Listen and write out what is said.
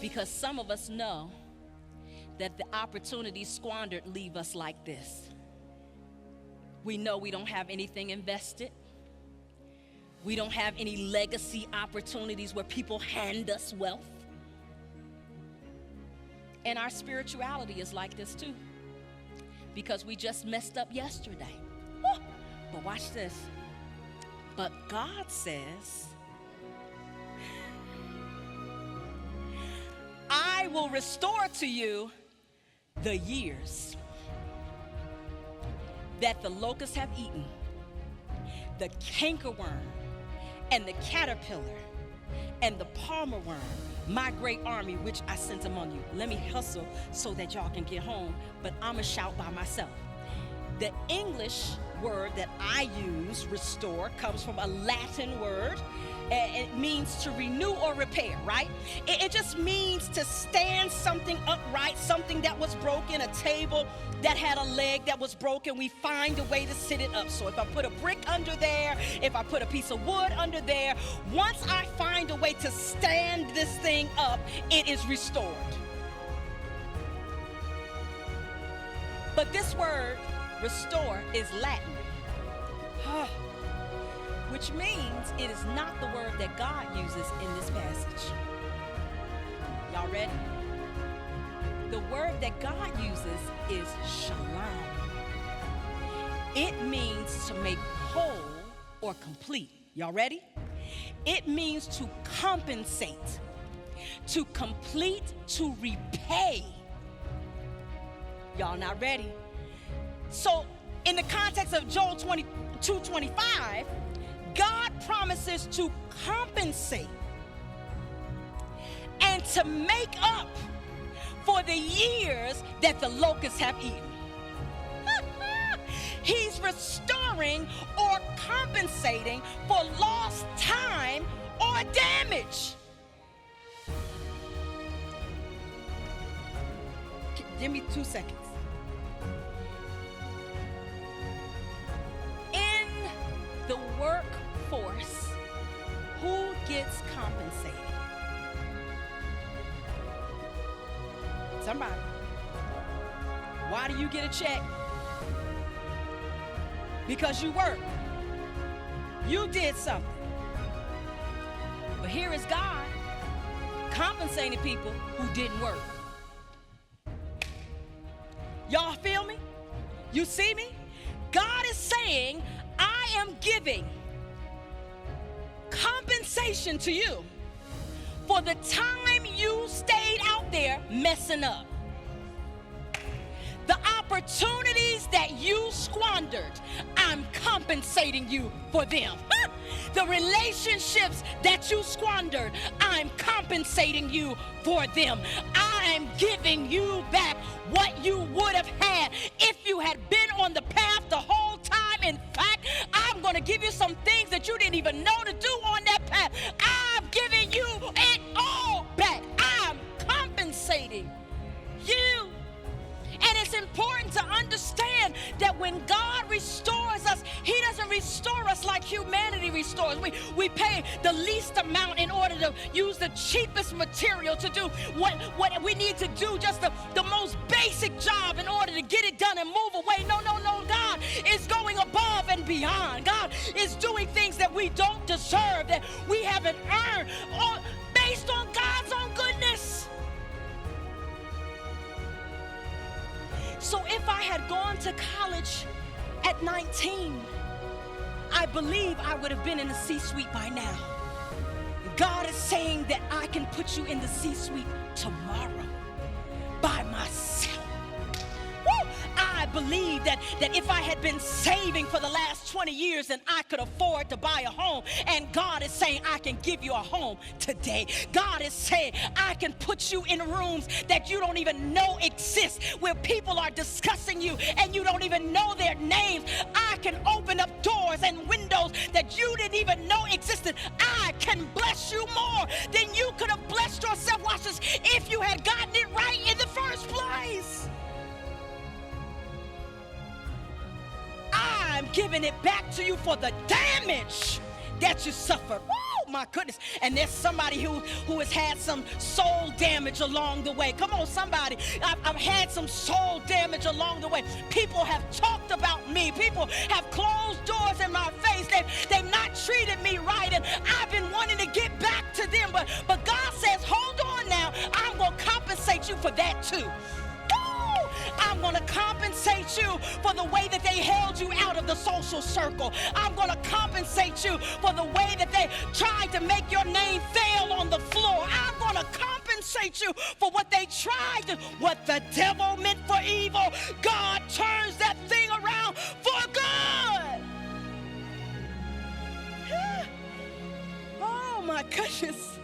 Because some of us know that the opportunities squandered leave us like this. We know we don't have anything invested. We don't have any legacy opportunities where people hand us wealth. And our spirituality is like this too, because we just messed up yesterday. Woo! But watch this. But God says, I will restore to you the years that the locusts have eaten, the cankerworm and the caterpillar and the palmer worm, my great army which I sent among you. Let me hustle so that y'all can get home, but I'ma shout by myself. The English word that I use, restore, comes from a Latin word. It means to renew or repair, right? It just means to stand something upright, something that was broken, a table that had a leg that was broken. We find a way to sit it up. So if I put a brick under there, if I put a piece of wood under there, once I find a way to stand this thing up, it is restored. But this word, restore, is Latin. Which means it is not the word that God uses in this passage. Y'all ready? The word that God uses is shalom. It means to make whole or complete. Y'all ready? It means to compensate, to complete, to repay. Y'all not ready? So in the context of Joel 22:25, God promises to compensate and to make up for the years that the locusts have eaten. He's restoring or compensating for lost time or damage. Give me 2 seconds. In the workforce, who gets compensated? Somebody. Why do you get a check? Because you work. You did something. But here is God compensating people who didn't work. Y'all feel me? You see me? God is saying, I am giving compensation to you for the time you stayed out there messing up. The opportunities that you squandered, I'm compensating you for them. The relationships that you squandered, I'm compensating you for them. I'm giving you back what you would have had if you had been on the path the whole time. In fact, I'm going to give you some things that you didn't even know to do on that path. I'm giving you it all back. I'm compensating you. And it's important to understand that when God restores us, He doesn't restore us like humanity restores. We pay the least amount in order to use the cheapest material to do what we need to do, just the most basic job in order to get it done and move away. No. God is going above and beyond. God is doing things that we don't deserve, that we haven't earned, based on God's own goodness. So if I had gone to college at 19, I believe I would have been in the C-suite by now. God is saying that I can put you in the C-suite tomorrow by myself. Woo! I believe that if I had been saving for the last 20 years, then I could afford to buy a home. And God is saying, I can give you a home today. God is saying, I can put you in rooms that you don't even know exist, where people are discussing you and you don't even know their names. I can open up doors and windows that you didn't even know existed. I can bless you more than you could have blessed yourself, watch this, if you had gotten it right in the first place. I'm giving it back to you for the damage that you suffered. Woo! my goodness. And there's somebody who has had some soul damage along the way. Come on, somebody. I've had some soul damage along the way. People have talked about me. People have closed doors in my face. They've not treated me right, and I've been wanting to get back to them. But God says, hold on now. I'm going to compensate you for that too. I'm going to compensate you for the way that they held you out of the social circle. I'm going to compensate you for the way that they tried to make your name fail on the floor. I'm going to compensate you for what they tried to, what the devil meant for evil. God turns that thing around for good. Oh my goodness.